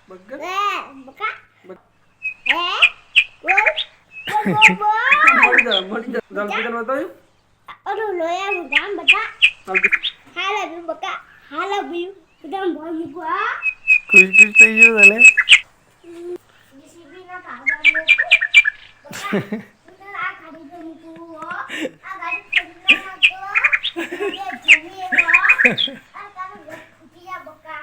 બગર મળી જા જલ્દી તને બતાવ્યું અરે લોયા નું ગામ બતા હાલા બી બકા હાલા બી એકદમ બોલ મુકવા ખુશ ખુશ થઈ ગયો તને જીસીબી ના કાગળ મૂકું બકા તું આ ગાડી પર મૂકું આ ગાડી ખરીદના નાખો એ જમી આ તારું ઘર ખૂટી જા બકા